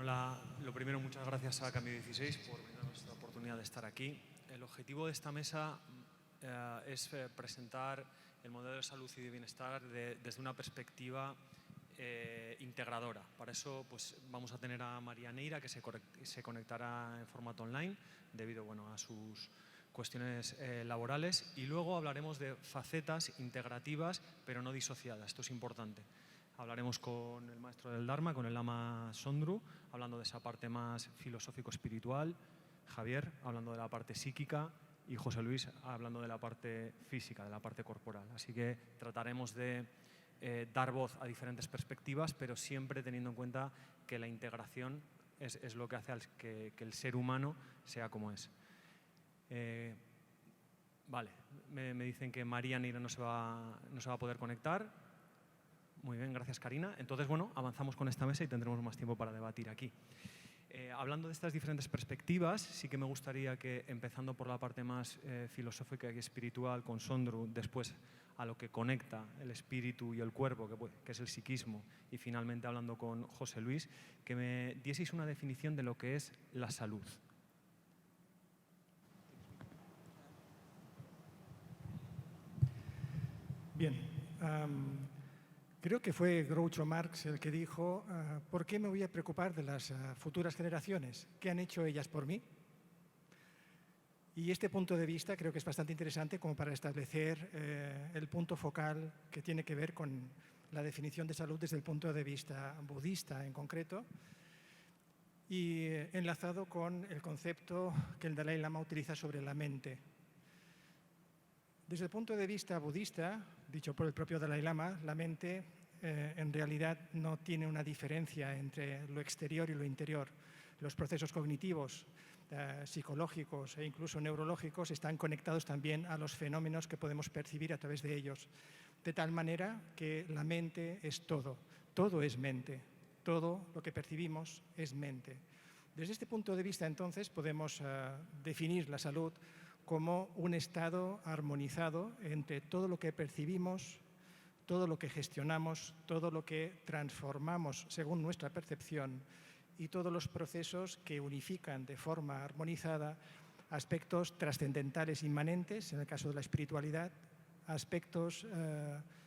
Lo primero, muchas gracias a Cambio 16 por brindarnos esta oportunidad de estar aquí. El objetivo de esta mesa es presentar el modelo de salud y de bienestar desde una perspectiva integradora. Para eso pues, vamos a tener a María Neira, que se conectará en formato online debido a sus cuestiones laborales, y luego hablaremos de facetas integrativas pero no disociadas. Esto es importante. Hablaremos con el maestro del Dharma, con el Lama Sondru, hablando de esa parte más filosófico-espiritual, Javier hablando de la parte psíquica y José Luis hablando de la parte física, de la parte corporal. Así que trataremos de dar voz a diferentes perspectivas, pero siempre teniendo en cuenta que la integración es lo que hace que el ser humano sea como es. Vale, me dicen que María Neira no se va a poder conectar. Muy bien, gracias Karina. Entonces, avanzamos con esta mesa y tendremos más tiempo para debatir aquí. Hablando de estas diferentes perspectivas, sí que me gustaría que, empezando por la parte más filosófica y espiritual con Sondru, después a lo que conecta el espíritu y el cuerpo, que es el psiquismo, y finalmente hablando con José Luis, que me dieseis una definición de lo que es la salud. Bien. Creo que fue Groucho Marx el que dijo, ¿por qué me voy a preocupar de las futuras generaciones? ¿Qué han hecho ellas por mí? Y este punto de vista creo que es bastante interesante como para establecer el punto focal que tiene que ver con la definición de salud desde el punto de vista budista en concreto, y enlazado con el concepto que el Dalai Lama utiliza sobre la mente. Desde el punto de vista budista, dicho por el propio Dalai Lama, la mente en realidad no tiene una diferencia entre lo exterior y lo interior. Los procesos cognitivos, psicológicos e incluso neurológicos están conectados también a los fenómenos que podemos percibir a través de ellos. De tal manera que la mente es todo. Todo es mente. Todo lo que percibimos es mente. Desde este punto de vista, entonces, podemos definir la salud como un estado armonizado entre todo lo que percibimos, todo lo que gestionamos, todo lo que transformamos según nuestra percepción y todos los procesos que unifican de forma armonizada aspectos trascendentales inmanentes, en el caso de la espiritualidad, aspectos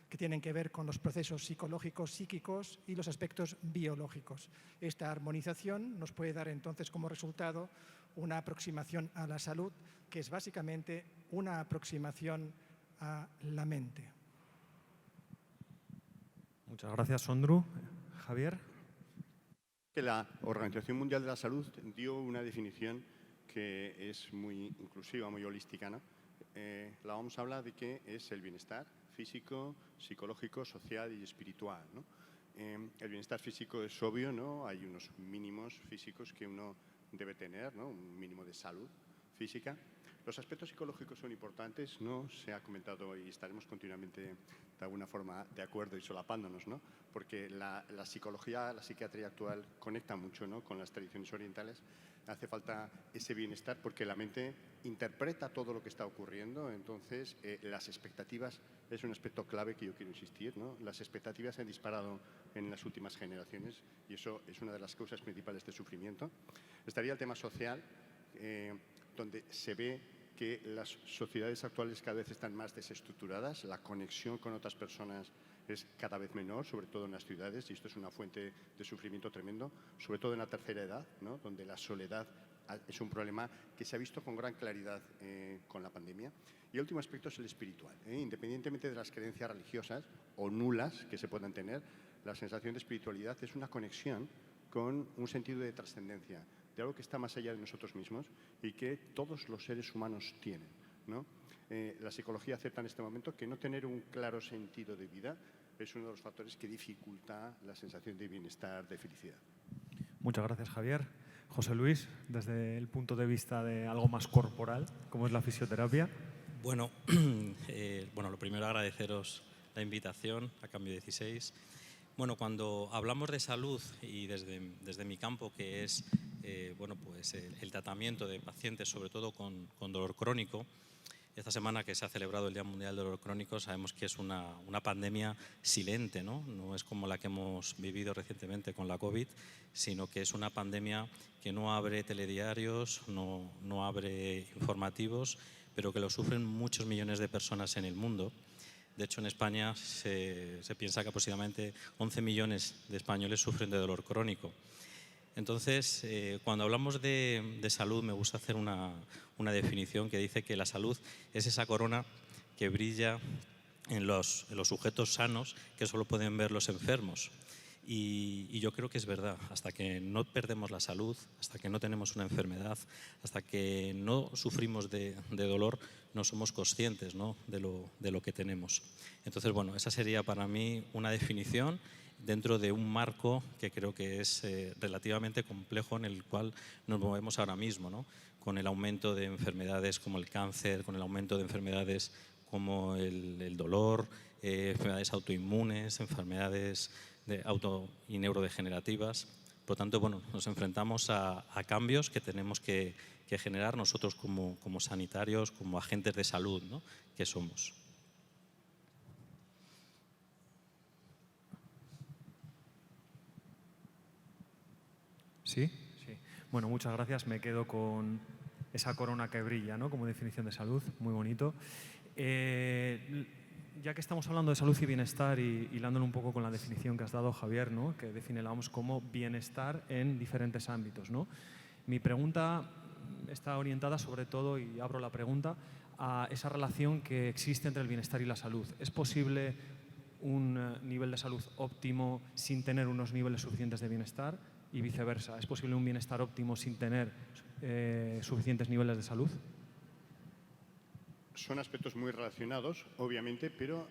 que tienen que ver con los procesos psicológicos, psíquicos y los aspectos biológicos. Esta armonización nos puede dar entonces como resultado una aproximación a la salud, que es básicamente una aproximación a la mente. Muchas gracias, Sondru. Javier. Que la Organización Mundial de la Salud dio una definición que es muy inclusiva, muy holística, ¿no? La OMS habla de que es el bienestar físico, psicológico, social y espiritual, ¿no? El bienestar físico es obvio, ¿no? Hay unos mínimos físicos que uno debe tener, ¿no? Un mínimo de salud física. Los aspectos psicológicos son importantes, ¿no? Se ha comentado y estaremos continuamente de alguna forma de acuerdo y solapándonos, ¿no? Porque la psicología, la psiquiatría actual conecta mucho, ¿no? Con las tradiciones orientales. Hace falta ese bienestar porque la mente interpreta todo lo que está ocurriendo. Entonces, las expectativas es un aspecto clave que yo quiero insistir, ¿no? Las expectativas se han disparado en las últimas generaciones y eso es una de las causas principales de sufrimiento. Estaría el tema social, donde se ve que las sociedades actuales cada vez están más desestructuradas, la conexión con otras personas es cada vez menor, sobre todo en las ciudades, y esto es una fuente de sufrimiento tremendo, sobre todo en la tercera edad, ¿no? Donde la soledad es un problema que se ha visto con gran claridad con la pandemia. Y el último aspecto es el espiritual. Independientemente de las creencias religiosas o nulas que se puedan tener, la sensación de espiritualidad es una conexión con un sentido de trascendencia, de algo que está más allá de nosotros mismos y que todos los seres humanos tienen, ¿no? La psicología acepta en este momento que no tener un claro sentido de vida es uno de los factores que dificulta la sensación de bienestar, de felicidad. Muchas gracias, Javier. José Luis, desde el punto de vista de algo más corporal, ¿cómo es la fisioterapia? Bueno, lo primero agradeceros la invitación a Cambio 16. Bueno, cuando hablamos de salud y desde mi campo, que es el tratamiento de pacientes, sobre todo con dolor crónico, esta semana que se ha celebrado el Día Mundial del Dolor Crónico, sabemos que es una pandemia silente, ¿no? No es como la que hemos vivido recientemente con la COVID, sino que es una pandemia que no abre telediarios, no abre informativos, pero que lo sufren muchos millones de personas en el mundo. De hecho, en España se piensa que aproximadamente 11 millones de españoles sufren de dolor crónico. Entonces, cuando hablamos de salud, me gusta hacer una definición que dice que la salud es esa corona que brilla en los sujetos sanos que solo pueden ver los enfermos. Y yo creo que es verdad, hasta que no perdemos la salud, hasta que no tenemos una enfermedad, hasta que no sufrimos de dolor, no somos conscientes, ¿no?, de lo que tenemos. Entonces, bueno, esa sería para mí una definición dentro de un marco que creo que es relativamente complejo en el cual nos movemos ahora mismo, ¿no?, con el aumento de enfermedades como el cáncer, con el aumento de enfermedades como el dolor, enfermedades autoinmunes, enfermedades auto y neurodegenerativas. Por lo tanto, bueno, nos enfrentamos a cambios que tenemos que generar nosotros como sanitarios, como agentes de salud, ¿no?, que somos. ¿Sí? Sí. Bueno, muchas gracias. Me quedo con esa corona que brilla, ¿no?, como definición de salud. Muy bonito. Ya que estamos hablando de salud y bienestar y hilándolo un poco con la definición que has dado, Javier, ¿no?, que define la OMS como bienestar en diferentes ámbitos, ¿no? Mi pregunta está orientada sobre todo, y abro la pregunta, a esa relación que existe entre el bienestar y la salud. ¿Es posible un nivel de salud óptimo sin tener unos niveles suficientes de bienestar y viceversa? ¿Es posible un bienestar óptimo sin tener suficientes niveles de salud? Son aspectos muy relacionados, obviamente, pero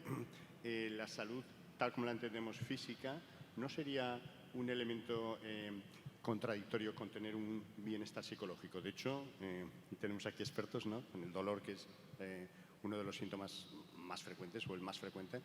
la salud, tal como la entendemos física, no sería un elemento contradictorio con tener un bienestar psicológico. De hecho, y tenemos aquí expertos, ¿no?, con el dolor, que es uno de los síntomas más frecuentes o el más frecuente.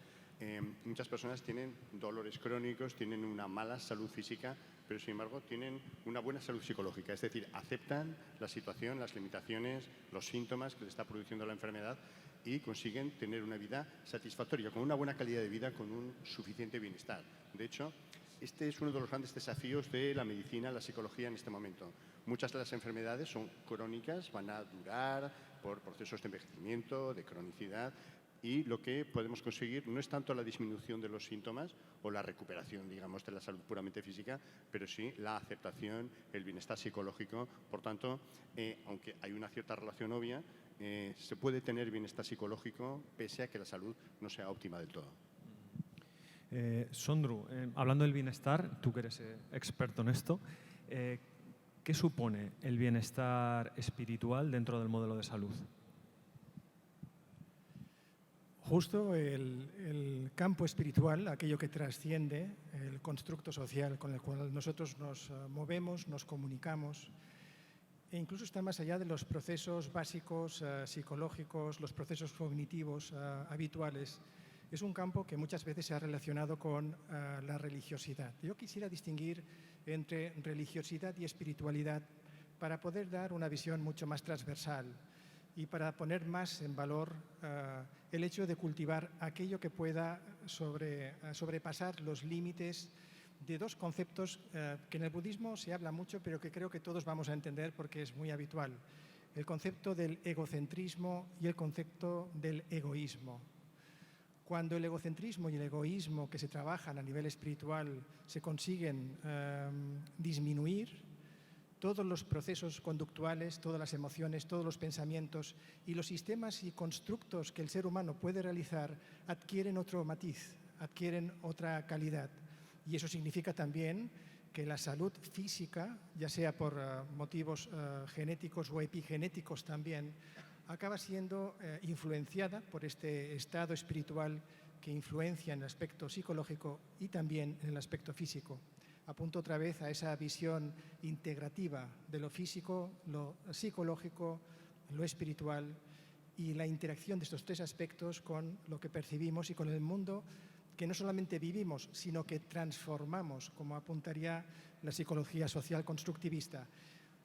Muchas personas tienen dolores crónicos, tienen una mala salud física, pero sin embargo tienen una buena salud psicológica, es decir, aceptan la situación, las limitaciones, los síntomas que le está produciendo la enfermedad y consiguen tener una vida satisfactoria, con una buena calidad de vida, con un suficiente bienestar. De hecho, este es uno de los grandes desafíos de la medicina, la psicología en este momento. Muchas de las enfermedades son crónicas, van a durar por procesos de envejecimiento, de cronicidad, y lo que podemos conseguir no es tanto la disminución de los síntomas o la recuperación, digamos, de la salud puramente física, pero sí la aceptación, el bienestar psicológico. Por tanto, aunque hay una cierta relación obvia, se puede tener bienestar psicológico pese a que la salud no sea óptima del todo. Sondru, hablando del bienestar, tú que eres experto en esto, ¿qué supone el bienestar espiritual dentro del modelo de salud? Justo el campo espiritual, aquello que trasciende el constructo social con el cual nosotros nos movemos, nos comunicamos, e incluso está más allá de los procesos básicos psicológicos, los procesos cognitivos habituales. Es un campo que muchas veces se ha relacionado con la religiosidad. Yo quisiera distinguir entre religiosidad y espiritualidad para poder dar una visión mucho más transversal y para poner más en valor el hecho de cultivar aquello que pueda sobrepasar los límites de dos conceptos que en el budismo se habla mucho, pero que creo que todos vamos a entender porque es muy habitual. El concepto del egocentrismo y el concepto del egoísmo. Cuando el egocentrismo y el egoísmo que se trabajan a nivel espiritual se consiguen disminuir, todos los procesos conductuales, todas las emociones, todos los pensamientos y los sistemas y constructos que el ser humano puede realizar adquieren otro matiz, adquieren otra calidad. Y eso significa también que la salud física, ya sea por motivos genéticos o epigenéticos también, acaba siendo influenciada por este estado espiritual que influencia en el aspecto psicológico y también en el aspecto físico. Apunto otra vez a esa visión integrativa de lo físico, lo psicológico, lo espiritual y la interacción de estos tres aspectos con lo que percibimos y con el mundo que no solamente vivimos, sino que transformamos, como apuntaría la psicología social constructivista.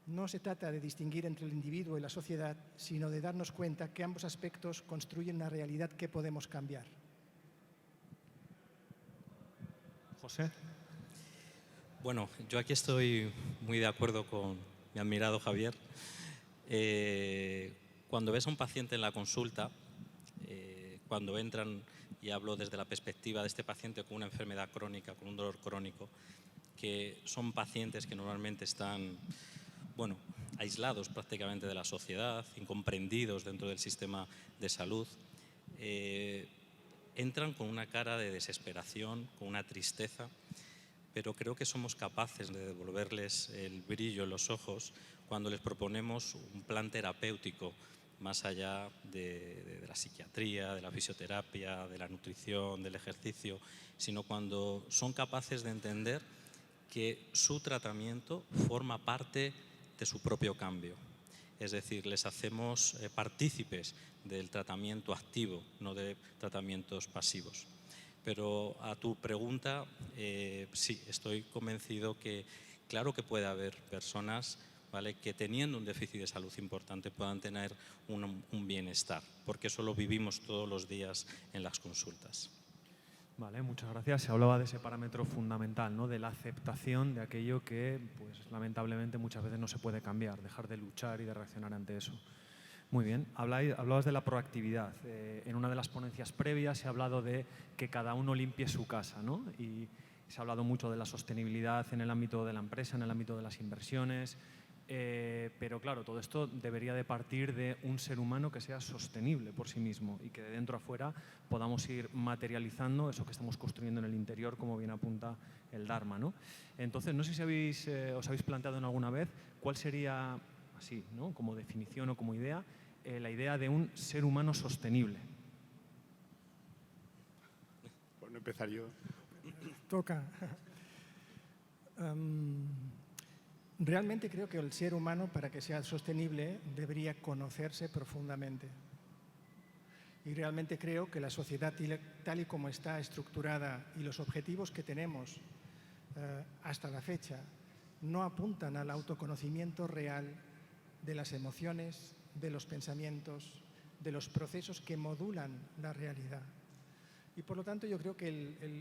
No se trata de distinguir entre el individuo y la sociedad, sino de darnos cuenta que ambos aspectos construyen una realidad que podemos cambiar. José. Bueno, yo aquí estoy muy de acuerdo con mi admirado Javier. Cuando ves a un paciente en la consulta, cuando entran, y hablo desde la perspectiva de este paciente con una enfermedad crónica, con un dolor crónico, que son pacientes que normalmente están, bueno, aislados prácticamente de la sociedad, incomprendidos dentro del sistema de salud, entran con una cara de desesperación, con una tristeza, pero creo que somos capaces de devolverles el brillo en los ojos cuando les proponemos un plan terapéutico más allá de la psiquiatría, de la fisioterapia, de la nutrición, del ejercicio, sino cuando son capaces de entender que su tratamiento forma parte de su propio cambio. Es decir, les hacemos partícipes del tratamiento activo, no de tratamientos pasivos. Pero a tu pregunta, sí, estoy convencido que claro que puede haber personas, ¿vale?, que teniendo un déficit de salud importante puedan tener un bienestar, porque eso lo vivimos todos los días en las consultas. Vale, muchas gracias. Se hablaba de ese parámetro fundamental, ¿no?, de la aceptación de aquello que, pues, lamentablemente muchas veces no se puede cambiar, dejar de luchar y de reaccionar ante eso. Muy bien. Hablabas de la proactividad. En una de las ponencias previas se ha hablado de que cada uno limpie su casa, ¿no? Y se ha hablado mucho de la sostenibilidad en el ámbito de la empresa, en el ámbito de las inversiones. Pero claro, todo esto debería de partir de un ser humano que sea sostenible por sí mismo y que de dentro a fuera podamos ir materializando eso que estamos construyendo en el interior, como bien apunta el Dharma, ¿no? Entonces, no sé si os habéis planteado en alguna vez cuál sería, así, ¿no?, como definición o como idea, la idea de un ser humano sostenible. Bueno, empezar yo. Toca. Realmente creo que el ser humano, para que sea sostenible, debería conocerse profundamente. Y realmente creo que la sociedad, tal y como está estructurada y los objetivos que tenemos hasta la fecha, no apuntan al autoconocimiento real de las emociones, de los pensamientos, de los procesos que modulan la realidad. Y por lo tanto yo creo que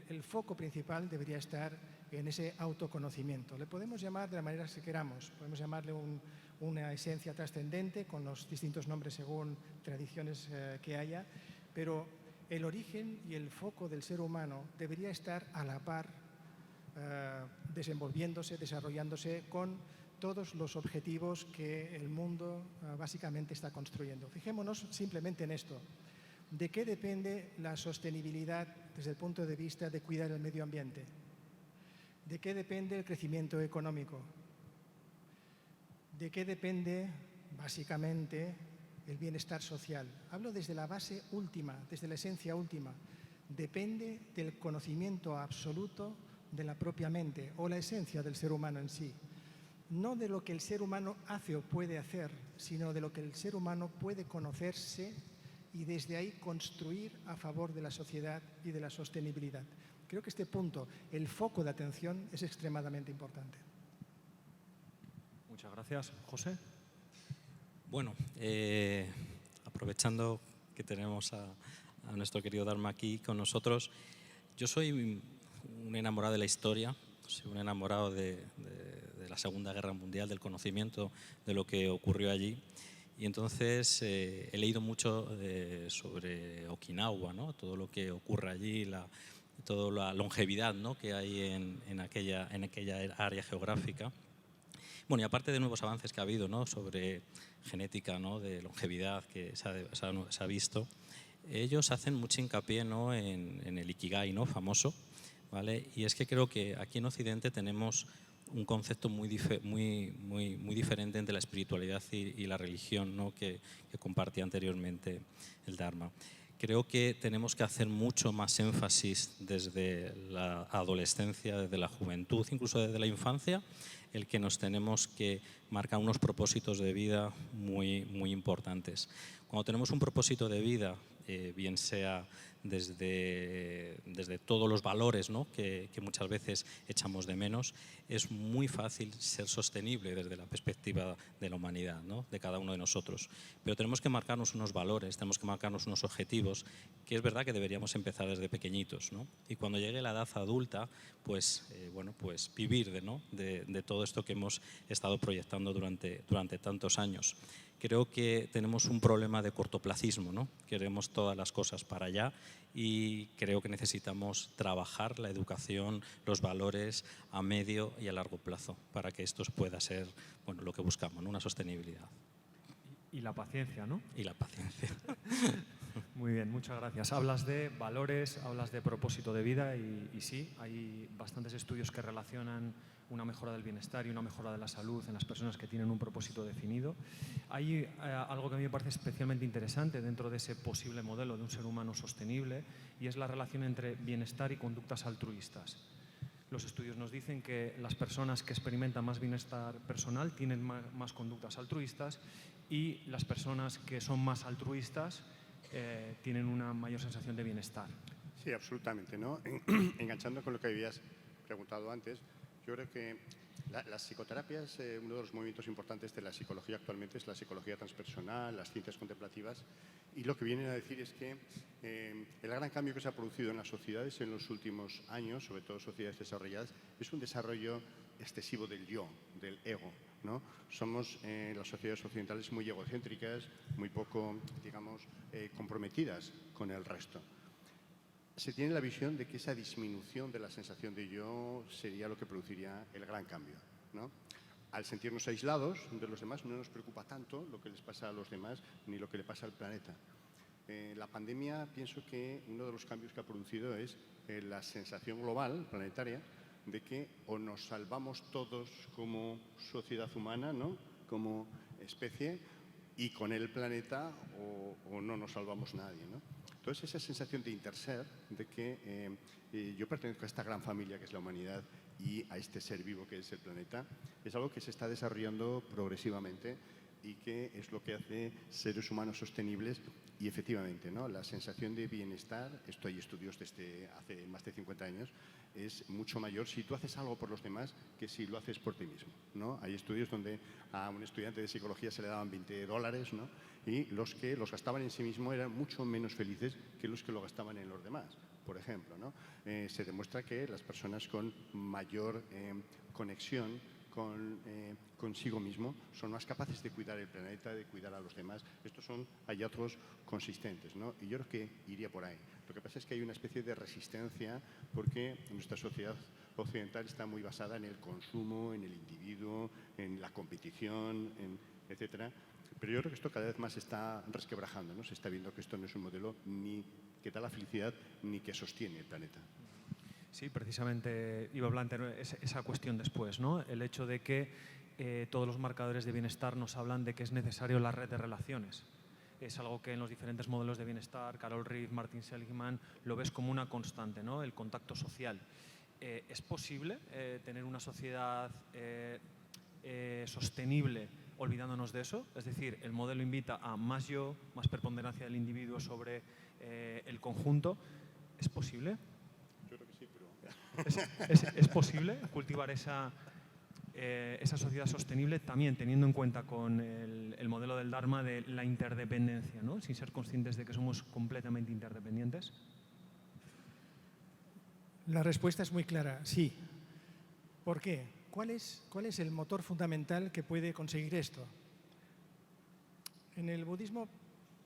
el foco principal debería estar en ese autoconocimiento. Le podemos llamar de la manera que queramos, podemos llamarle una esencia trascendente con los distintos nombres según tradiciones que haya, pero el origen y el foco del ser humano debería estar a la par, desenvolviéndose, desarrollándose con todos los objetivos que el mundo básicamente está construyendo. Fijémonos simplemente en esto. ¿De qué depende la sostenibilidad desde el punto de vista de cuidar el medio ambiente? ¿De qué depende el crecimiento económico? ¿De qué depende, básicamente, el bienestar social? Hablo desde la base última, desde la esencia última. Depende del conocimiento absoluto de la propia mente o la esencia del ser humano en sí. No de lo que el ser humano hace o puede hacer, sino de lo que el ser humano puede conocerse y desde ahí construir a favor de la sociedad y de la sostenibilidad. Creo que este punto, el foco de atención, es extremadamente importante. Muchas gracias. José. Bueno, aprovechando que tenemos a nuestro querido Dharma aquí con nosotros, yo soy un enamorado de la historia, soy un enamorado de la Segunda Guerra Mundial, del conocimiento de lo que ocurrió allí. Y entonces he leído mucho sobre Okinawa, ¿no?, todo lo que ocurre allí, toda la longevidad, ¿no?, que hay en aquella área geográfica. Bueno, y aparte de nuevos avances que ha habido, ¿no?, sobre genética, ¿no?, de longevidad que se ha visto, ellos hacen mucho hincapié, ¿no?, en el Ikigai, ¿no?, famoso, ¿vale? Y es que creo que aquí en Occidente tenemos un concepto muy diferente entre la espiritualidad y la religión, ¿no?, que compartía anteriormente el Dharma. Creo que tenemos que hacer mucho más énfasis desde la adolescencia, desde la juventud, incluso desde la infancia, el que nos tenemos que marcar unos propósitos de vida muy importantes. Cuando tenemos un propósito de vida, bien sea desde todos los valores, ¿no?, que muchas veces echamos de menos, es muy fácil ser sostenible desde la perspectiva de la humanidad, ¿no?, de cada uno de nosotros. Pero tenemos que marcarnos unos valores, tenemos que marcarnos unos objetivos, que es verdad que deberíamos empezar desde pequeñitos, ¿no? Y cuando llegue la edad adulta, pues, pues vivir de todo esto que hemos estado proyectando durante tantos años. Creo que tenemos un problema de cortoplacismo, ¿no? Queremos todas las cosas para allá y creo que necesitamos trabajar la educación, los valores a medio y a largo plazo para que esto pueda ser, bueno, lo que buscamos, ¿no?, una sostenibilidad. Y la paciencia, ¿no? Y la paciencia. Muy bien, muchas gracias. Hablas de valores, hablas de propósito de vida y sí, hay bastantes estudios que relacionan una mejora del bienestar y una mejora de la salud en las personas que tienen un propósito definido. Hay algo que a mí me parece especialmente interesante dentro de ese posible modelo de un ser humano sostenible y es la relación entre bienestar y conductas altruistas. Los estudios nos dicen que las personas que experimentan más bienestar personal tienen más conductas altruistas y las personas que son más altruistas tienen una mayor sensación de bienestar. Sí, absolutamente, ¿no? Enganchando con lo que habías preguntado antes, yo creo que las psicoterapias, uno de los movimientos importantes de la psicología actualmente es la psicología transpersonal, las ciencias contemplativas, y lo que vienen a decir es que el gran cambio que se ha producido en las sociedades en los últimos años, sobre todo sociedades desarrolladas, es un desarrollo excesivo del yo, del ego, ¿no? Somos las sociedades occidentales muy egocéntricas, muy poco, digamos, comprometidas con el resto. Se tiene la visión de que esa disminución de la sensación de yo sería lo que produciría el gran cambio, ¿no? Al sentirnos aislados de los demás no nos preocupa tanto lo que les pasa a los demás ni lo que le pasa al planeta. La pandemia, pienso que uno de los cambios que ha producido es la sensación global, planetaria, de que o nos salvamos todos como sociedad humana, ¿no?, como especie, y con el planeta o no nos salvamos nadie, ¿no? Entonces, esa sensación de interser, de que yo pertenezco a esta gran familia que es la humanidad y a este ser vivo que es el planeta, es algo que se está desarrollando progresivamente y que es lo que hace seres humanos sostenibles. Y efectivamente, ¿no?, la sensación de bienestar, esto hay estudios desde hace más de 50 años, es mucho mayor si tú haces algo por los demás que si lo haces por ti mismo, ¿no? Hay estudios donde a un estudiante de psicología se le daban $20, ¿no?, y los que los gastaban en sí mismo eran mucho menos felices que los que lo gastaban en los demás, por ejemplo, ¿no? Se demuestra que las personas con mayor conexión consigo mismo son más capaces de cuidar el planeta, de cuidar a los demás. Estos son hallazgos consistentes, ¿no? Y yo creo que iría por ahí. Lo que pasa es que hay una especie de resistencia porque nuestra sociedad occidental está muy basada en el consumo, en el individuo, en la competición, etcétera. Pero yo creo que esto cada vez más se está resquebrajando, ¿no? Se está viendo que esto no es un modelo ni que da la felicidad ni que sostiene el planeta. Sí, precisamente iba a plantear esa cuestión después, ¿no? El hecho de que todos los marcadores de bienestar nos hablan de que es necesario la red de relaciones. Es algo que en los diferentes modelos de bienestar, Carol Reed, Martin Seligman, lo ves como una constante, ¿no?, el contacto social. ¿Es posible tener una sociedad sostenible olvidándonos de eso? Es decir, el modelo invita a más yo, más preponderancia del individuo sobre el conjunto. ¿Es posible? Yo creo que sí, pero... ¿Es posible cultivar esa sociedad sostenible también teniendo en cuenta con el modelo del Dharma de la interdependencia, ¿no?, sin ser conscientes de que somos completamente interdependientes? La respuesta es muy clara, sí. ¿Por qué? ¿Cuál es el motor fundamental que puede conseguir esto? En el budismo,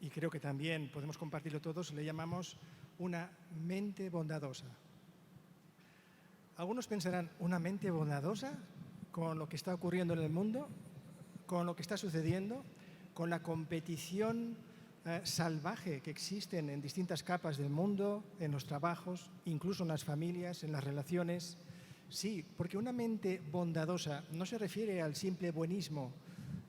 y creo que también podemos compartirlo todos, le llamamos una mente bondadosa. Algunos pensarán, ¿una mente bondadosa con lo que está ocurriendo en el mundo, con lo que está sucediendo, con la competición salvaje que existen en distintas capas del mundo, en los trabajos, incluso en las familias, en las relaciones? Sí, porque una mente bondadosa no se refiere al simple buenismo,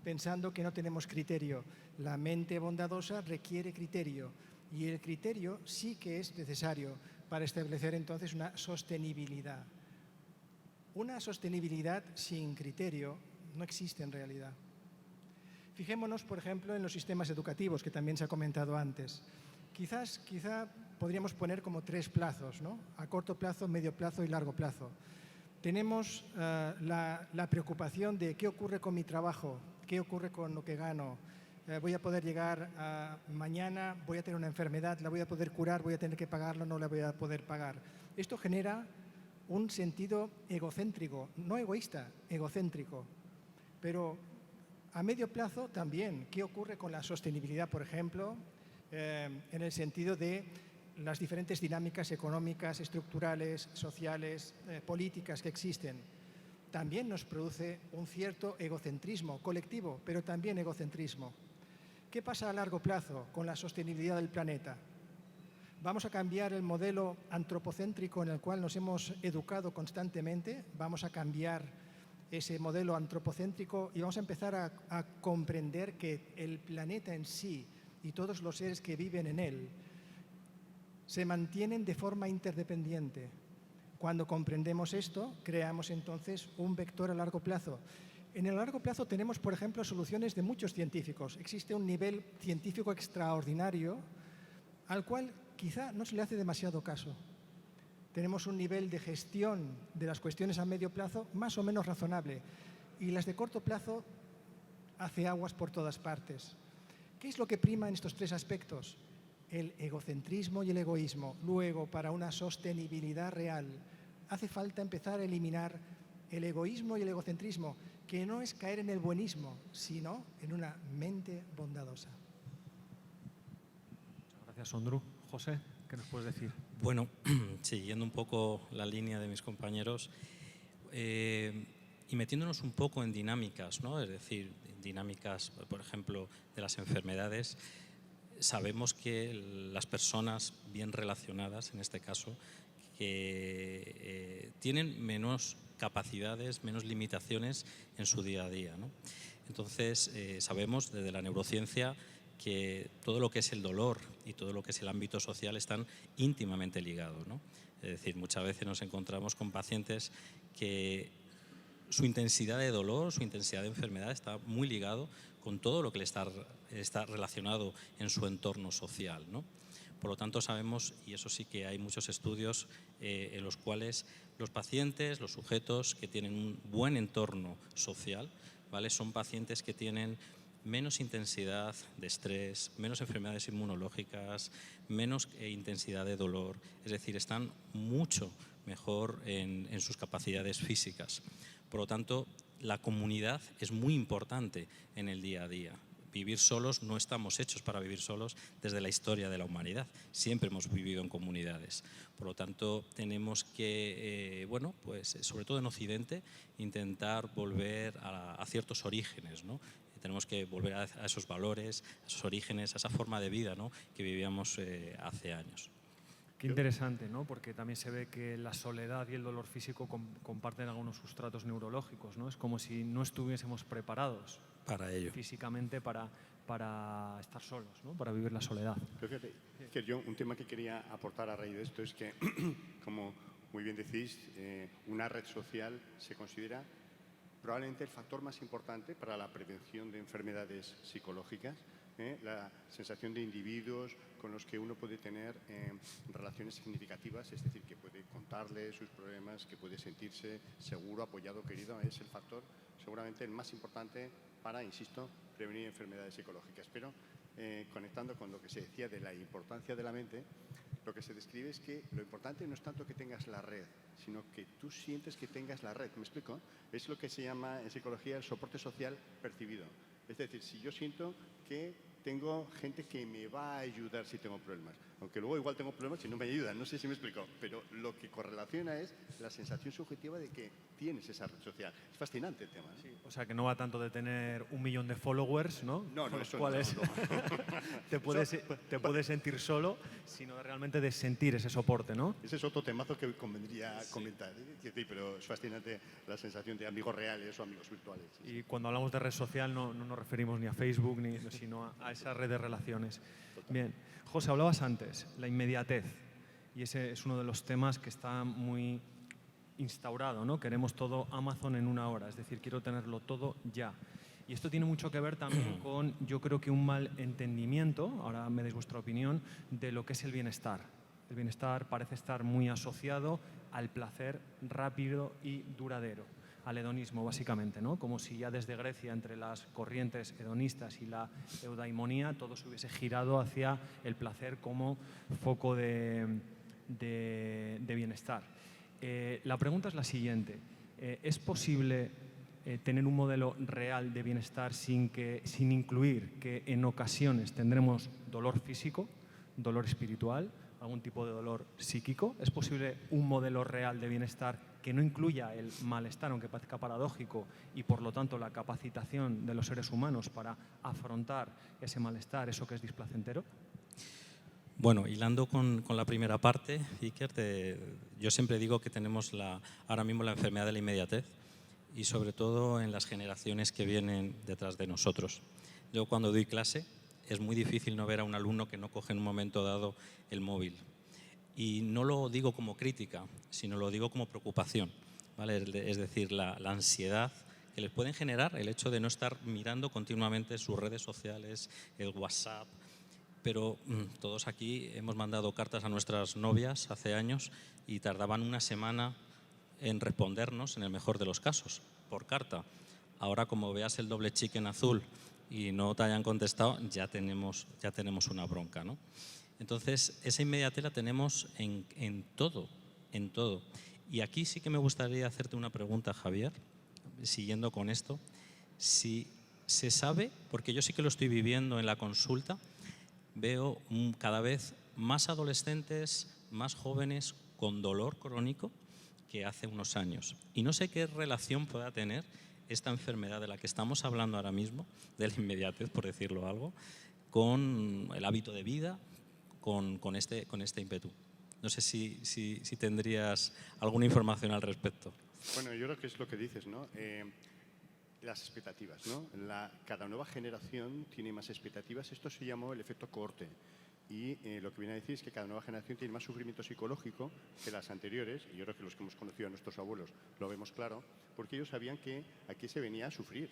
pensando que no tenemos criterio. La mente bondadosa requiere criterio y el criterio sí que es necesario para establecer entonces una sostenibilidad. Una sostenibilidad sin criterio no existe en realidad. Fijémonos, por ejemplo, en los sistemas educativos, que también se ha comentado antes. Quizá podríamos poner como 3 plazos, ¿no? A corto plazo, medio plazo y largo plazo. Tenemos la preocupación de qué ocurre con mi trabajo, qué ocurre con lo que gano. Voy a poder llegar mañana, voy a tener una enfermedad, la voy a poder curar, voy a tener que pagarla, no la voy a poder pagar. Esto genera un sentido egocéntrico, no egoísta, egocéntrico. Pero a medio plazo también, ¿qué ocurre con la sostenibilidad, por ejemplo, en el sentido de las diferentes dinámicas económicas, estructurales, sociales, políticas que existen? También nos produce un cierto egocentrismo colectivo, pero también egocentrismo. ¿Qué pasa a largo plazo con la sostenibilidad del planeta? ¿Vamos a cambiar el modelo antropocéntrico en el cual nos hemos educado constantemente? ¿Vamos a cambiar ese modelo antropocéntrico y vamos a empezar a comprender que el planeta en sí y todos los seres que viven en él se mantienen de forma interdependiente? Cuando comprendemos esto, creamos entonces un vector a largo plazo. En el largo plazo tenemos, por ejemplo, soluciones de muchos científicos. Existe un nivel científico extraordinario al cual quizá no se le hace demasiado caso. Tenemos un nivel de gestión de las cuestiones a medio plazo más o menos razonable y las de corto plazo hace aguas por todas partes. ¿Qué es lo que prima en estos 3 aspectos? El egocentrismo y el egoísmo. Luego, para una sostenibilidad real, hace falta empezar a eliminar el egoísmo y el egocentrismo, que no es caer en el buenismo, sino en una mente bondadosa. Muchas gracias, Ondru. José, ¿qué nos puedes decir? Bueno, siguiendo un poco la línea de mis compañeros y metiéndonos un poco en dinámicas, ¿no? Es decir, dinámicas, por ejemplo, de las enfermedades. Sabemos que las personas bien relacionadas, en este caso, que tienen menos capacidades, menos limitaciones en su día a día, ¿no? Entonces, sabemos desde la neurociencia que todo lo que es el dolor y todo lo que es el ámbito social están íntimamente ligados, ¿no? Es decir, muchas veces nos encontramos con pacientes que su intensidad de dolor, su intensidad de enfermedad está muy ligado con todo lo que le está relacionado en su entorno social, ¿no? Por lo tanto, sabemos, y eso sí que hay muchos estudios en los cuales los pacientes, los sujetos que tienen un buen entorno social, ¿vale?, son pacientes que tienen menos intensidad de estrés, menos enfermedades inmunológicas, menos intensidad de dolor, es decir, están mucho mejor en sus capacidades físicas. Por lo tanto, la comunidad es muy importante en el día a día. Vivir solos, no estamos hechos para vivir solos desde la historia de la humanidad. Siempre hemos vivido en comunidades. Por lo tanto, tenemos que, bueno, pues sobre todo en Occidente, intentar volver a ciertos orígenes, ¿no? Tenemos que volver a esos valores, a esos orígenes, a esa forma de vida, ¿no?, que vivíamos hace años. Qué interesante, ¿no? Porque también se ve que la soledad y el dolor físico comparten algunos sustratos neurológicos, ¿no? Es como si no estuviésemos preparados para ello, físicamente para estar solos, ¿no?, para vivir la soledad. Pero fíjate, que yo un tema que quería aportar a raíz de esto es que, como muy bien decís, una red social se considera probablemente el factor más importante para la prevención de enfermedades psicológicas, la sensación de individuos con los que uno puede tener relaciones significativas, es decir, que puede contarle sus problemas, que puede sentirse seguro, apoyado, querido, es el factor seguramente el más importante para, insisto, prevenir enfermedades psicológicas. Pero conectando con lo que se decía de la importancia de la mente, lo que se describe es que lo importante no es tanto que tengas la red, sino que tú sientes que tengas la red. ¿Me explico? Es lo que se llama en psicología el soporte social percibido. Es decir, si yo siento que tengo gente que me va a ayudar si tengo problemas, aunque luego igual tengo problemas y no me ayudan, no sé si me explico, pero lo que correlaciona es la sensación subjetiva de que tienes esa red social. Es fascinante el tema, ¿no? Sí, o sea, que no va tanto de tener 1 millón de followers, ¿no? No, Con los eso cuales no. te puedes sentir solo, sino de realmente de sentir ese soporte, ¿no? Ese es otro temazo que convendría comentar, ¿eh? Sí, pero es fascinante la sensación de amigos reales o amigos virtuales. Sí. Y cuando hablamos de red social no nos referimos ni a Facebook, sino a esa red de relaciones. Bien, José, hablabas antes, la inmediatez, y ese es uno de los temas que está muy instaurado, ¿no? Queremos todo Amazon en 1 hora, es decir, quiero tenerlo todo ya. Y esto tiene mucho que ver también con, yo creo que un mal entendimiento, ahora me deis vuestra opinión, de lo que es el bienestar. El bienestar parece estar muy asociado al placer rápido y duradero, al hedonismo básicamente, ¿no? Como si ya desde Grecia, entre las corrientes hedonistas y la eudaimonía, todo se hubiese girado hacia el placer como foco de bienestar. La pregunta es la siguiente. ¿Es posible tener un modelo real de bienestar sin incluir que en ocasiones tendremos dolor físico, dolor espiritual, algún tipo de dolor psíquico? ¿Es posible un modelo real de bienestar que no incluya el malestar, aunque parezca paradójico, y por lo tanto la capacitación de los seres humanos para afrontar ese malestar, eso que es displacentero? Bueno, hilando con la primera parte, Iker, yo siempre digo que tenemos ahora mismo la enfermedad de la inmediatez, y sobre todo en las generaciones que vienen detrás de nosotros. Yo cuando doy clase es muy difícil no ver a un alumno que no coge en un momento dado el móvil. Y no lo digo como crítica, sino lo digo como preocupación, ¿vale? Es decir, la ansiedad que les pueden generar el hecho de no estar mirando continuamente sus redes sociales, el WhatsApp. Pero todos aquí hemos mandado cartas a nuestras novias hace años y tardaban una semana en respondernos, en el mejor de los casos, por carta. Ahora, como veas el doble chic en azul y no te hayan contestado, ya tenemos una bronca, ¿no? Entonces, esa inmediatez la tenemos en todo, en todo. Y aquí sí que me gustaría hacerte una pregunta, Javier, siguiendo con esto. Si se sabe, porque yo sí que lo estoy viviendo en la consulta, veo cada vez más adolescentes, más jóvenes con dolor crónico que hace unos años. Y no sé qué relación pueda tener esta enfermedad de la que estamos hablando ahora mismo, de la inmediatez, por decirlo algo, con el hábito de vida, con este ímpetu. No sé si tendrías alguna información al respecto. Bueno, yo creo que es lo que dices, ¿no? Las expectativas, ¿no? Cada nueva generación tiene más expectativas. Esto se llamó el efecto cohorte. Y lo que viene a decir es que cada nueva generación tiene más sufrimiento psicológico que las anteriores. Y yo creo que los que hemos conocido a nuestros abuelos lo vemos claro, porque ellos sabían que aquí se venía a sufrir,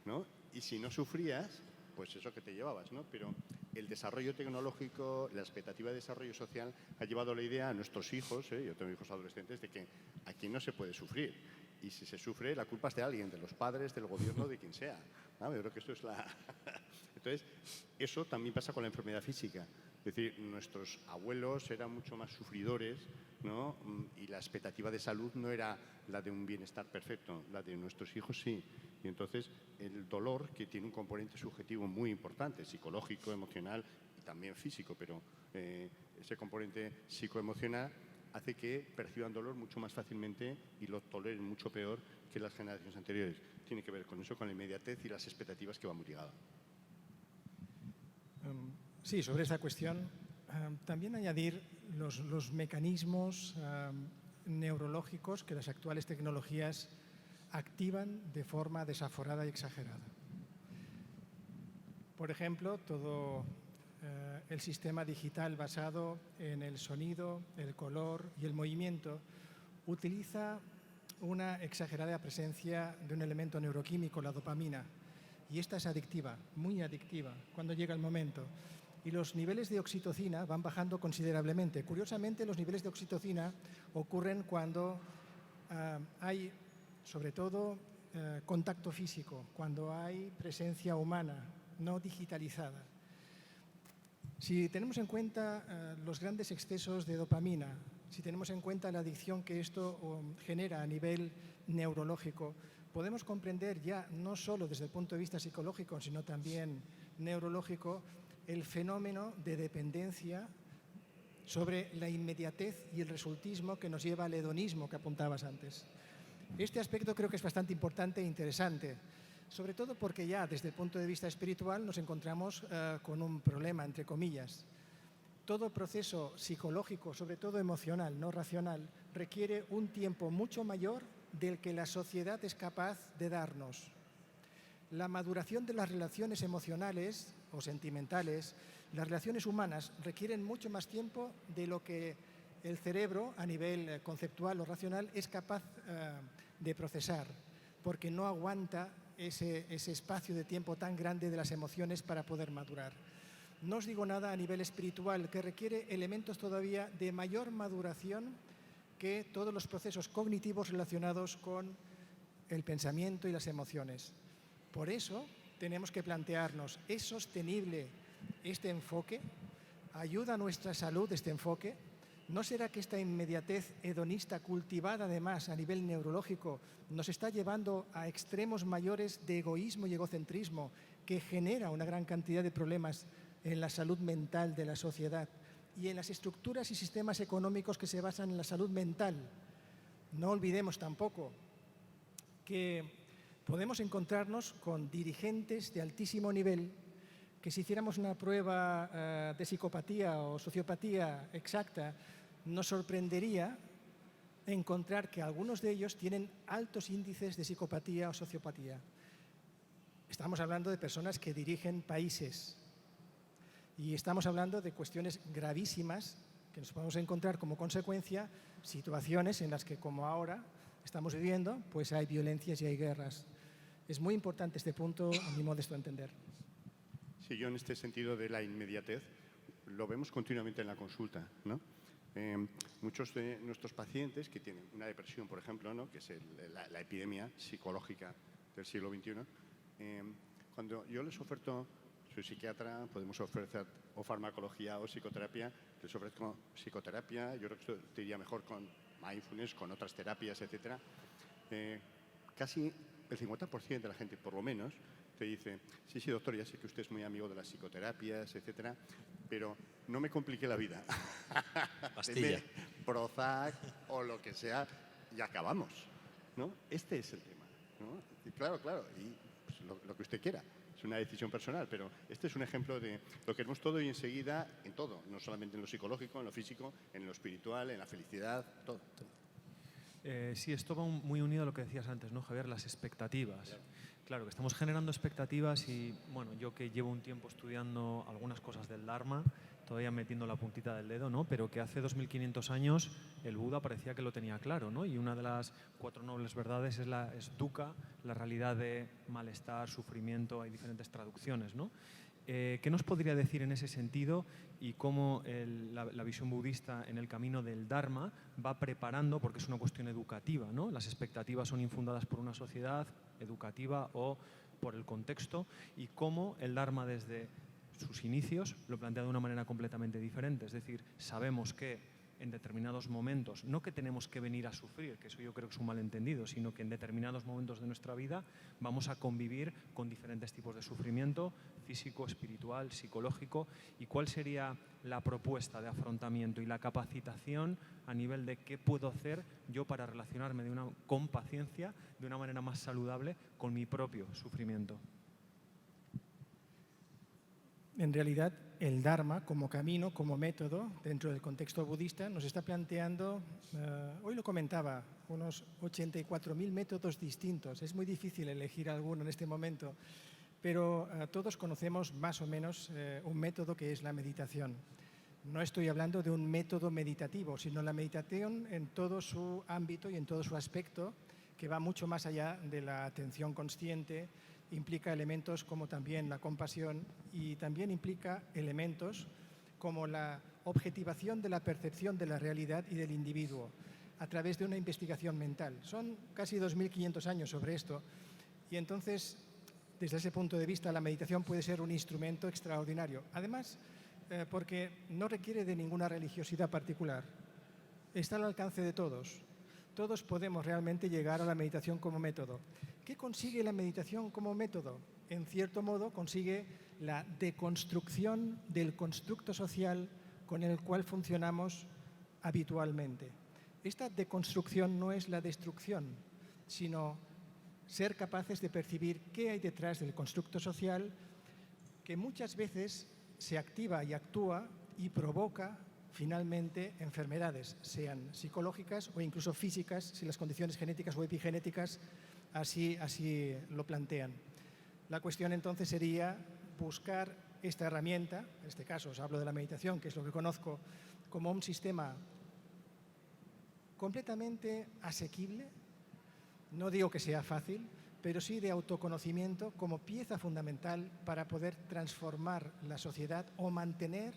¿no? Y si no sufrías, pues eso que te llevabas, ¿no? Pero el desarrollo tecnológico, la expectativa de desarrollo social ha llevado la idea a nuestros hijos, yo tengo hijos adolescentes, de que aquí no se puede sufrir. Y si se sufre, la culpa es de alguien, de los padres, del gobierno, de quien sea, ¿no? Yo creo que esto es Entonces, eso también pasa con la enfermedad física. Es decir, nuestros abuelos eran mucho más sufridores, ¿no? Y la expectativa de salud no era la de un bienestar perfecto, la de nuestros hijos sí. Y entonces el dolor, que tiene un componente subjetivo muy importante, psicológico, emocional y también físico, pero ese componente psicoemocional hace que perciban dolor mucho más fácilmente y lo toleren mucho peor que las generaciones anteriores. Tiene que ver con eso, con la inmediatez y las expectativas que van muy ligadas. Sí, sobre esta cuestión, también añadir los mecanismos neurológicos que las actuales tecnologías activan de forma desaforada y exagerada. Por ejemplo, todo el sistema digital basado en el sonido, el color y el movimiento utiliza una exagerada presencia de un elemento neuroquímico, la dopamina, y esta es adictiva, muy adictiva, cuando llega el momento. Y los niveles de oxitocina van bajando considerablemente. Curiosamente, los niveles de oxitocina ocurren cuando hay, sobre todo, contacto físico, cuando hay presencia humana, no digitalizada. Si tenemos en cuenta los grandes excesos de dopamina, si tenemos en cuenta la adicción que esto genera a nivel neurológico, podemos comprender ya, no solo desde el punto de vista psicológico, sino también neurológico, el fenómeno de dependencia sobre la inmediatez y el resultismo que nos lleva al hedonismo que apuntabas antes. Este aspecto creo que es bastante importante e interesante, sobre todo porque ya desde el punto de vista espiritual nos encontramos con un problema, entre comillas. Todo proceso psicológico, sobre todo emocional, no racional, requiere un tiempo mucho mayor del que la sociedad es capaz de darnos. La maduración de las relaciones emocionales o sentimentales, las relaciones humanas requieren mucho más tiempo de lo que el cerebro, a nivel conceptual o racional, es capaz de procesar, porque no aguanta ese espacio de tiempo tan grande de las emociones para poder madurar. No os digo nada a nivel espiritual, que requiere elementos todavía de mayor maduración que todos los procesos cognitivos relacionados con el pensamiento y las emociones. Por eso tenemos que plantearnos, ¿es sostenible este enfoque? ¿Ayuda a nuestra salud este enfoque? ¿No será que esta inmediatez hedonista cultivada además a nivel neurológico nos está llevando a extremos mayores de egoísmo y egocentrismo que genera una gran cantidad de problemas en la salud mental de la sociedad y en las estructuras y sistemas económicos que se basan en la salud mental? No olvidemos tampoco que podemos encontrarnos con dirigentes de altísimo nivel que si hiciéramos una prueba de psicopatía o sociopatía exacta, nos sorprendería encontrar que algunos de ellos tienen altos índices de psicopatía o sociopatía. Estamos hablando de personas que dirigen países y estamos hablando de cuestiones gravísimas que nos podemos encontrar como consecuencia situaciones en las que, como ahora estamos viviendo, pues hay violencias y hay guerras. Es muy importante este punto, a mi modesto entender. Sí, yo en este sentido de la inmediatez lo vemos continuamente en la consulta, ¿no? Muchos de nuestros pacientes que tienen una depresión, por ejemplo, ¿no?, que es la epidemia psicológica del siglo XXI, cuando yo les oferto, soy psiquiatra, podemos ofrecer o farmacología o psicoterapia, les ofrezco psicoterapia, yo creo que esto te iría mejor con mindfulness, con otras terapias, etcétera. Casi el 50% de la gente, por lo menos, te dice, sí, sí, doctor, ya sé que usted es muy amigo de las psicoterapias, etcétera, pero no me complique la vida. Pastilla. Prozac o lo que sea y acabamos, ¿no? Este es el tema, ¿no? Y claro, y pues, lo que usted quiera. Es una decisión personal, pero este es un ejemplo de lo queremos todo y enseguida en todo, no solamente en lo psicológico, en lo físico, en lo espiritual, en la felicidad, todo. Sí, esto va muy unido a lo que decías antes, ¿no, Javier? Las expectativas. Claro, que estamos generando expectativas y, bueno, yo que llevo un tiempo estudiando algunas cosas del Dharma, todavía metiendo la puntita del dedo, ¿no? Pero que hace 2500 años el Buda parecía que lo tenía claro, ¿no? Y una de las 4 nobles verdades es dukkha, la realidad de malestar, sufrimiento, hay diferentes traducciones, ¿no? ¿Qué nos podría decir en ese sentido y cómo la visión budista en el camino del Dharma va preparando, porque es una cuestión educativa, ¿no? Las expectativas son infundadas por una sociedad educativa o por el contexto, y cómo el Dharma desde sus inicios lo plantea de una manera completamente diferente. Es decir, sabemos que en determinados momentos, no que tenemos que venir a sufrir, que eso yo creo que es un malentendido, sino que en determinados momentos de nuestra vida vamos a convivir con diferentes tipos de sufrimiento, físico, espiritual, psicológico, y cuál sería la propuesta de afrontamiento y la capacitación a nivel de qué puedo hacer yo para relacionarme con paciencia, de una manera más saludable, con mi propio sufrimiento. En realidad, el Dharma como camino, como método, dentro del contexto budista, nos está planteando, hoy lo comentaba, unos 84.000 métodos distintos. Es muy difícil elegir alguno en este momento, pero todos conocemos más o menos un método que es la meditación. No estoy hablando de un método meditativo, sino la meditación en todo su ámbito y en todo su aspecto, que va mucho más allá de la atención consciente. Implica elementos como también la compasión y también implica elementos como la objetivación de la percepción de la realidad y del individuo a través de una investigación mental. Son casi 2.500 años sobre esto y entonces, desde ese punto de vista, la meditación puede ser un instrumento extraordinario. Además, porque no requiere de ninguna religiosidad particular. Está al alcance de todos. Todos podemos realmente llegar a la meditación como método. ¿Qué consigue la meditación como método? En cierto modo, consigue la deconstrucción del constructo social con el cual funcionamos habitualmente. Esta deconstrucción no es la destrucción, sino ser capaces de percibir qué hay detrás del constructo social que muchas veces se activa y actúa y provoca finalmente enfermedades, sean psicológicas o incluso físicas, si las condiciones genéticas o epigenéticas así lo plantean. La cuestión entonces sería buscar esta herramienta, en este caso os hablo de la meditación, que es lo que conozco, como un sistema completamente asequible. No digo que sea fácil, pero sí de autoconocimiento como pieza fundamental para poder transformar la sociedad o mantener,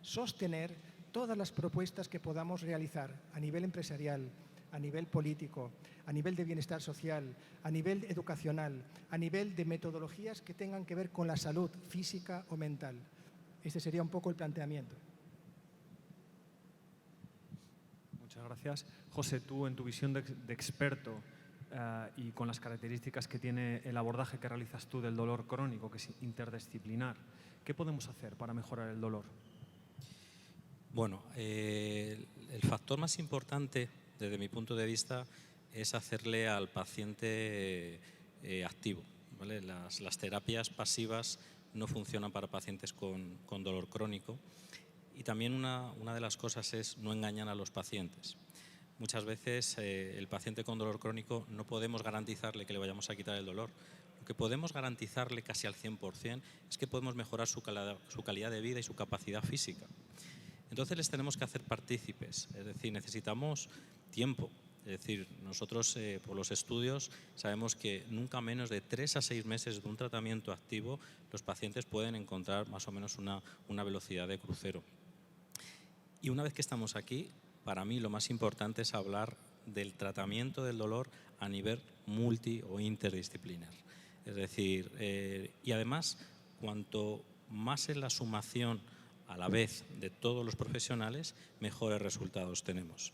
sostener todas las propuestas que podamos realizar a nivel empresarial, a nivel político, a nivel de bienestar social, a nivel educacional, a nivel de metodologías que tengan que ver con la salud física o mental. Este sería un poco el planteamiento. Muchas gracias. José, tú en tu visión de experto y con las características que tiene el abordaje que realizas tú del dolor crónico, que es interdisciplinar, ¿qué podemos hacer para mejorar el dolor? Bueno, el factor más importante desde mi punto de vista es hacerle al paciente activo, ¿vale? Las terapias pasivas no funcionan para pacientes con dolor crónico, y también una de las cosas es no engañar a los pacientes. Muchas veces el paciente con dolor crónico no podemos garantizarle que le vayamos a quitar el dolor. Lo que podemos garantizarle casi al 100% es que podemos mejorar su calidad de vida y su capacidad física. Entonces les tenemos que hacer partícipes, es decir, necesitamos tiempo. Es decir, nosotros por los estudios sabemos que nunca menos de 3 a 6 meses de un tratamiento activo los pacientes pueden encontrar más o menos una velocidad de crucero. Y una vez que estamos aquí, para mí lo más importante es hablar del tratamiento del dolor a nivel multi o interdisciplinar. Es decir, y además, cuanto más es la sumación a la vez de todos los profesionales, mejores resultados tenemos.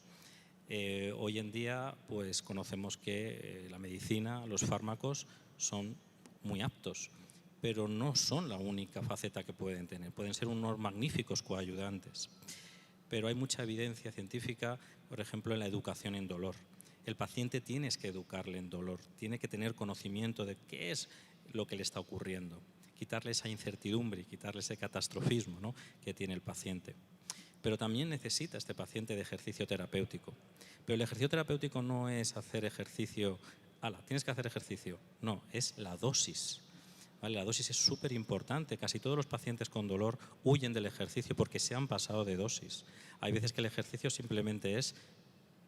Hoy en día pues conocemos que la medicina, los fármacos son muy aptos, pero no son la única faceta que pueden tener. Pueden ser unos magníficos coayudantes, pero hay mucha evidencia científica, por ejemplo, en la educación en dolor. El paciente tienes que educarle en dolor, tiene que tener conocimiento de qué es lo que le está ocurriendo, quitarle esa incertidumbre, quitarle ese catastrofismo, ¿no?, que tiene el paciente. Pero también necesita este paciente de ejercicio terapéutico. Pero el ejercicio terapéutico no es hacer ejercicio, tienes que hacer ejercicio. No, es la dosis. ¿Vale? La dosis es súper importante. Casi todos los pacientes con dolor huyen del ejercicio porque se han pasado de dosis. Hay veces que el ejercicio simplemente es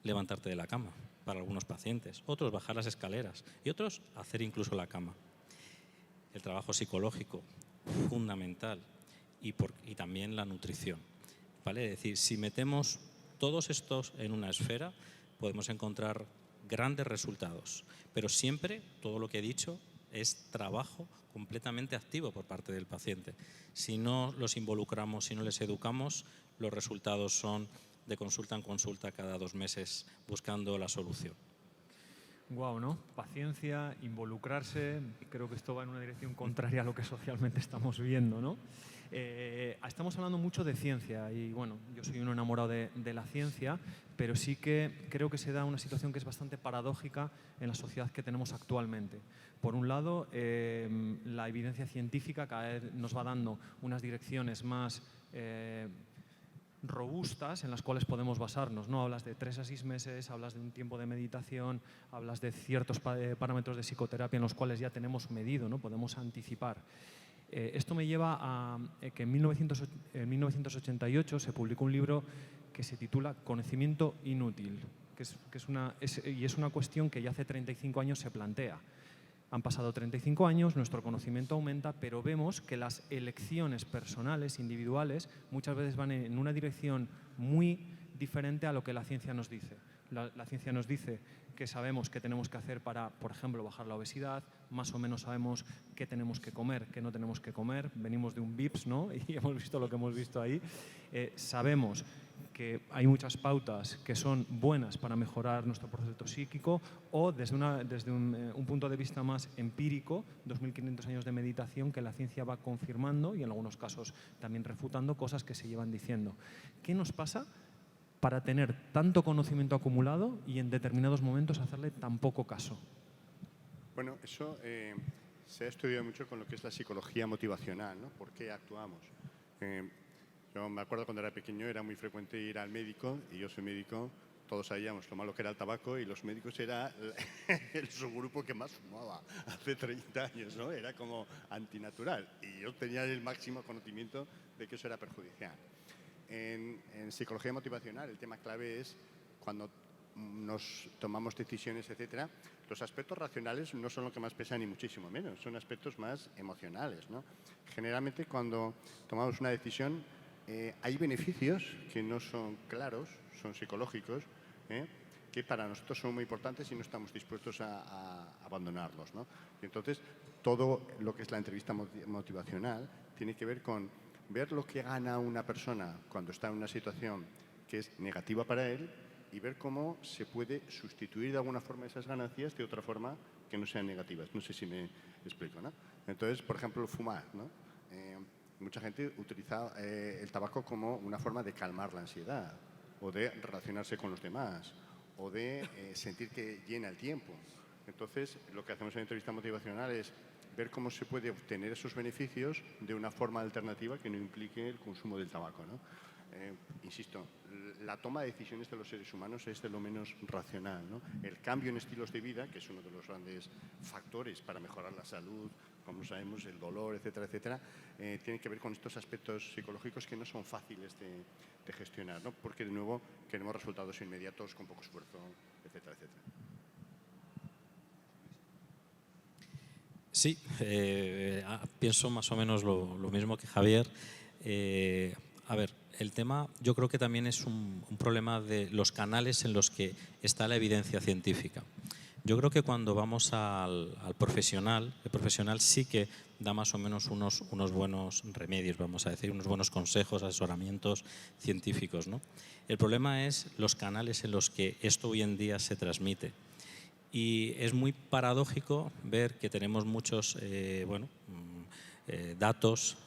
levantarte de la cama, para algunos pacientes. Otros bajar las escaleras y otros hacer incluso la cama. El trabajo psicológico, fundamental, y también la nutrición. ¿Vale? Es decir, si metemos todos estos en una esfera, podemos encontrar grandes resultados. Pero siempre, todo lo que he dicho, es trabajo completamente activo por parte del paciente. Si no los involucramos, si no les educamos, los resultados son de consulta en consulta cada 2 meses buscando la solución. Guau, ¿no? Paciencia, involucrarse, creo que esto va en una dirección contraria a lo que socialmente estamos viendo, ¿no? Estamos hablando mucho de ciencia y, bueno, yo soy un enamorado de la ciencia, pero sí que creo que se da una situación que es bastante paradójica en la sociedad que tenemos actualmente. Por un lado, la evidencia científica cada vez nos va dando unas direcciones más robustas en las cuales podemos basarnos, ¿no? Hablas de 3 a 6 meses, hablas de un tiempo de meditación, hablas de ciertos parámetros de psicoterapia en los cuales ya tenemos medido, ¿no? Podemos anticipar. Esto me lleva a que en 1988 se publicó un libro que se titula Conocimiento inútil, y es una cuestión que ya hace 35 años se plantea. Han pasado 35 años, nuestro conocimiento aumenta, pero vemos que las elecciones personales, individuales, muchas veces van en una dirección muy diferente a lo que la ciencia nos dice. La ciencia nos dice que sabemos qué tenemos que hacer para, por ejemplo, bajar la obesidad, más o menos sabemos qué tenemos que comer, qué no tenemos que comer, venimos de un VIPS, ¿no? Y hemos visto lo que hemos visto ahí. Sabemos que hay muchas pautas que son buenas para mejorar nuestro proceso psíquico, o desde un punto de vista más empírico, 2.500 años de meditación que la ciencia va confirmando y en algunos casos también refutando cosas que se llevan diciendo. ¿Qué nos pasa para tener tanto conocimiento acumulado y en determinados momentos hacerle tan poco caso? Bueno, eso se ha estudiado mucho con lo que es la psicología motivacional, ¿no? ¿Por qué actuamos? Yo me acuerdo cuando era pequeño era muy frecuente ir al médico, y yo soy médico, todos sabíamos lo malo que era el tabaco, y los médicos era el subgrupo que más fumaba hace 30 años, ¿no? Era como antinatural, y yo tenía el máximo conocimiento de que eso era perjudicial. En psicología motivacional el tema clave es cuando nos tomamos decisiones, etcétera, los aspectos racionales no son lo que más pesan ni muchísimo menos, son aspectos más emocionales, ¿no? Generalmente cuando tomamos una decisión hay beneficios que no son claros, son psicológicos, que para nosotros son muy importantes y no estamos dispuestos a abandonarlos, ¿no? Y entonces, todo lo que es la entrevista motivacional tiene que ver con ver lo que gana una persona cuando está en una situación que es negativa para él y ver cómo se puede sustituir de alguna forma esas ganancias de otra forma que no sean negativas. No sé si me explico, ¿no? Entonces, por ejemplo, fumar, ¿no? Mucha gente utiliza el tabaco como una forma de calmar la ansiedad o de relacionarse con los demás o de sentir que llena el tiempo. Entonces, lo que hacemos en entrevista motivacional es ver cómo se puede obtener esos beneficios de una forma alternativa que no implique el consumo del tabaco, ¿no? Insisto, la toma de decisiones de los seres humanos es de lo menos racional, ¿no? El cambio en estilos de vida, que es uno de los grandes factores para mejorar la salud, como sabemos, el dolor, etcétera, etcétera, tiene que ver con estos aspectos psicológicos que no son fáciles de gestionar, ¿no? Porque, de nuevo, queremos resultados inmediatos con poco esfuerzo, etcétera, etcétera. Sí, pienso más o menos lo mismo que Javier. A ver, el tema yo creo que también es un problema de los canales en los que está la evidencia científica. Yo creo que cuando vamos al profesional, el profesional sí que da más o menos unos buenos remedios, vamos a decir, unos buenos consejos, asesoramientos científicos, ¿no? El problema es los canales en los que esto hoy en día se transmite. Y es muy paradójico ver que tenemos muchos datos,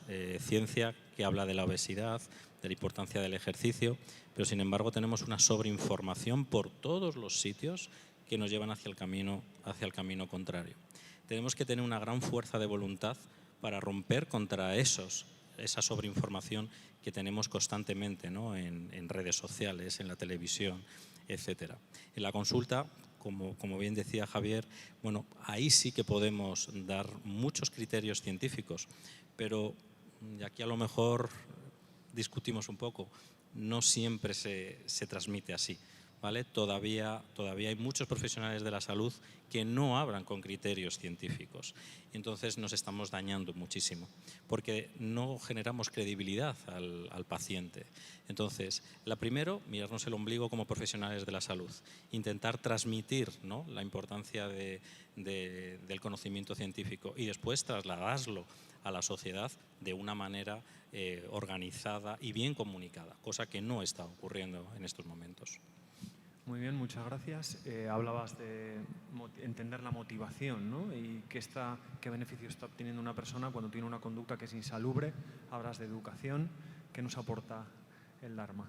ciencia que habla de la obesidad, de la importancia del ejercicio, pero sin embargo tenemos una sobreinformación por todos los sitios que nos llevan hacia el camino contrario. Tenemos que tener una gran fuerza de voluntad para romper contra esa sobreinformación que tenemos constantemente, ¿no? en redes sociales, en la televisión, etcétera. En la consulta, como bien decía Javier, bueno, ahí sí que podemos dar muchos criterios científicos, pero y aquí a lo mejor discutimos un poco, no siempre se transmite así, ¿vale? Todavía hay muchos profesionales de la salud que no hablan con criterios científicos. Entonces nos estamos dañando muchísimo porque no generamos credibilidad al paciente. Entonces, primero, mirarnos el ombligo como profesionales de la salud, intentar transmitir, ¿no?, la importancia del conocimiento científico y después trasladarlo a la sociedad de una manera organizada y bien comunicada, cosa que no está ocurriendo en estos momentos. Muy bien, muchas gracias. Hablabas de entender la motivación, ¿no? Y qué beneficio está obteniendo una persona cuando tiene una conducta que es insalubre. Hablas de educación. ¿Qué nos aporta el Dharma?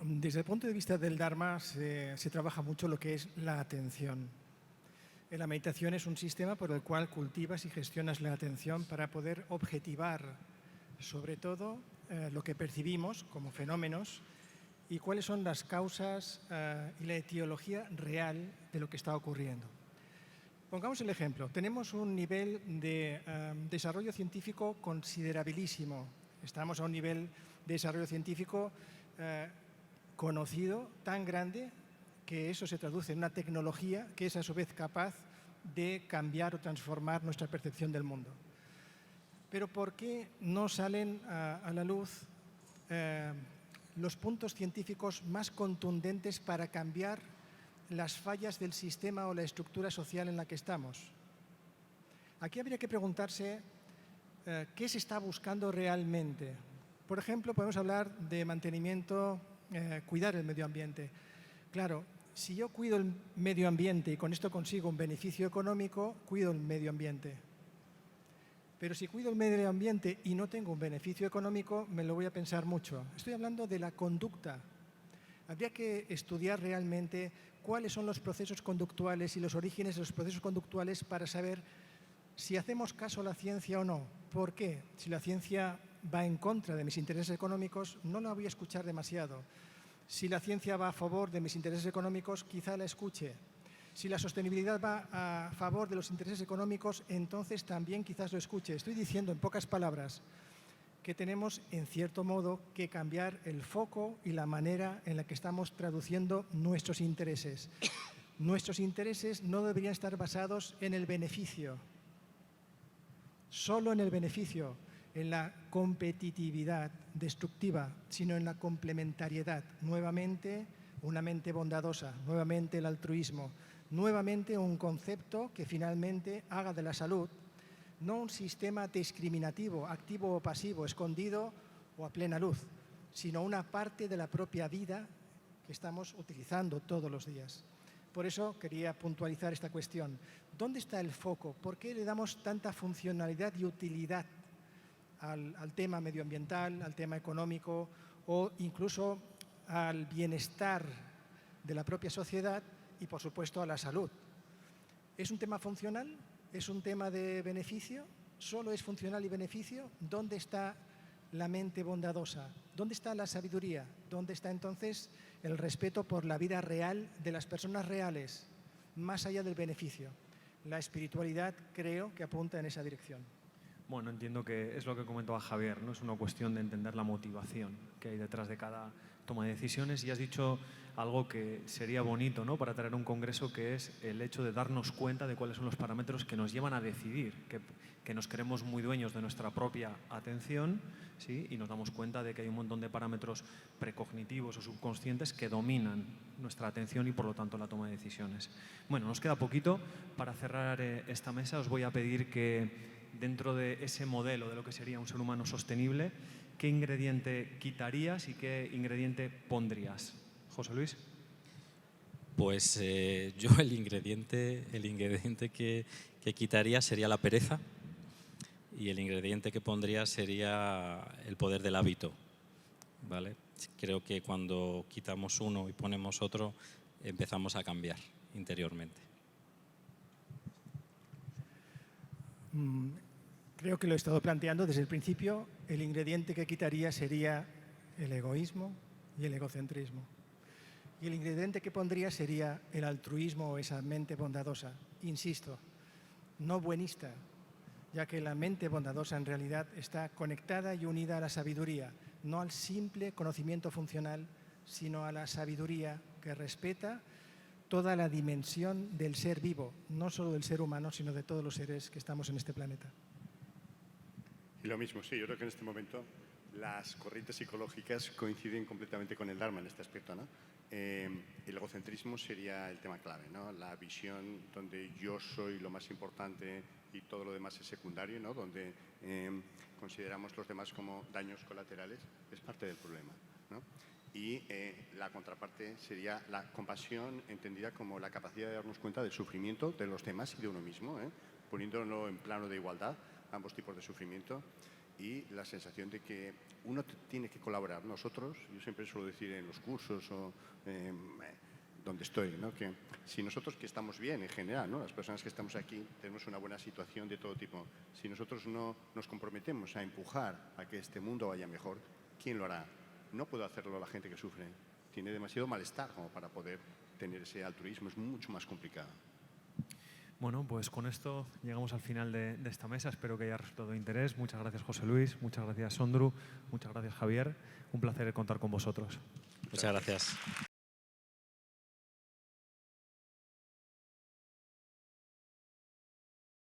Desde el punto de vista del Dharma se trabaja mucho lo que es la atención. La meditación es un sistema por el cual cultivas y gestionas la atención para poder objetivar sobre todo lo que percibimos como fenómenos y cuáles son las causas y la etiología real de lo que está ocurriendo. Pongamos el ejemplo. Tenemos un nivel de desarrollo científico considerabilísimo. Estamos a un nivel de desarrollo científico conocido, tan grande, que eso se traduce en una tecnología que es a su vez capaz de cambiar o transformar nuestra percepción del mundo. Pero ¿por qué no salen a la luz los puntos científicos más contundentes para cambiar las fallas del sistema o la estructura social en la que estamos? Aquí habría que preguntarse qué se está buscando realmente. Por ejemplo, podemos hablar de mantenimiento, cuidar el medio ambiente. Claro, si yo cuido el medio ambiente y con esto consigo un beneficio económico, cuido el medio ambiente. Pero si cuido el medio ambiente y no tengo un beneficio económico, me lo voy a pensar mucho. Estoy hablando de la conducta. Habría que estudiar realmente cuáles son los procesos conductuales y los orígenes de los procesos conductuales para saber si hacemos caso a la ciencia o no. ¿Por qué? Si la ciencia va en contra de mis intereses económicos, no la voy a escuchar demasiado. Si la ciencia va a favor de mis intereses económicos, quizá la escuche. Si la sostenibilidad va a favor de los intereses económicos, entonces también quizás lo escuche. Estoy diciendo en pocas palabras que tenemos, en cierto modo, que cambiar el foco y la manera en la que estamos traduciendo nuestros intereses. Nuestros intereses no deberían estar basados en el beneficio, solo en el beneficio, en la competitividad destructiva, sino en la complementariedad. Nuevamente, una mente bondadosa, nuevamente el altruismo, nuevamente un concepto que finalmente haga de la salud no un sistema discriminativo, activo o pasivo, escondido o a plena luz, sino una parte de la propia vida que estamos utilizando todos los días. Por eso quería puntualizar esta cuestión. ¿Dónde está el foco? ¿Por qué le damos tanta funcionalidad y utilidad al tema medioambiental, al tema económico o incluso al bienestar de la propia sociedad y, por supuesto, a la salud? ¿Es un tema funcional? ¿Es un tema de beneficio? ¿Solo es funcional y beneficio? ¿Dónde está la mente bondadosa? ¿Dónde está la sabiduría? ¿Dónde está entonces el respeto por la vida real de las personas reales, más allá del beneficio? La espiritualidad creo que apunta en esa dirección. Bueno, entiendo que es lo que comentaba Javier, ¿no? Es una cuestión de entender la motivación que hay detrás de cada toma de decisiones, y has dicho algo que sería bonito, ¿no?, para traer un congreso, que es el hecho de darnos cuenta de cuáles son los parámetros que nos llevan a decidir, que nos creemos muy dueños de nuestra propia atención, ¿sí?, y nos damos cuenta de que hay un montón de parámetros precognitivos o subconscientes que dominan nuestra atención y por lo tanto la toma de decisiones. Bueno, nos queda poquito para cerrar esta mesa. Os voy a pedir que dentro de ese modelo de lo que sería un ser humano sostenible, ¿qué ingrediente quitarías y qué ingrediente pondrías? José Luis. Pues yo el ingrediente que quitaría sería la pereza, y el ingrediente que pondría sería el poder del hábito, ¿vale? Creo que cuando quitamos uno y ponemos otro, empezamos a cambiar interiormente. Creo que lo he estado planteando desde el principio. El ingrediente que quitaría sería el egoísmo y el egocentrismo. Y el ingrediente que pondría sería el altruismo o esa mente bondadosa. Insisto, no buenista, ya que la mente bondadosa en realidad está conectada y unida a la sabiduría, no al simple conocimiento funcional, sino a la sabiduría que respeta toda la dimensión del ser vivo, no solo del ser humano, sino de todos los seres que estamos en este planeta. Y lo mismo, sí, yo creo que en este momento las corrientes psicológicas coinciden completamente con el Dharma en este aspecto, ¿no? El egocentrismo sería el tema clave, ¿no? La visión donde yo soy lo más importante y todo lo demás es secundario, ¿no? Donde consideramos los demás como daños colaterales, es parte del problema, ¿no? Y la contraparte sería la compasión, entendida como la capacidad de darnos cuenta del sufrimiento de los demás y de uno mismo, poniéndolo en plano de igualdad, ambos tipos de sufrimiento, y la sensación de que uno tiene que colaborar. Nosotros, yo siempre suelo decir en los cursos o donde estoy, ¿no?, que si nosotros, que estamos bien en general, ¿no?, las personas que estamos aquí tenemos una buena situación de todo tipo, si nosotros no nos comprometemos a empujar a que este mundo vaya mejor, ¿quién lo hará? No puede hacerlo la gente que sufre. Tiene demasiado malestar como para poder tener ese altruismo. Es mucho más complicado. Bueno, pues con esto llegamos al final de esta mesa. Espero que haya resultado de interés. Muchas gracias, José Luis. Muchas gracias, Sondru. Muchas gracias, Javier. Un placer contar con vosotros. Muchas gracias.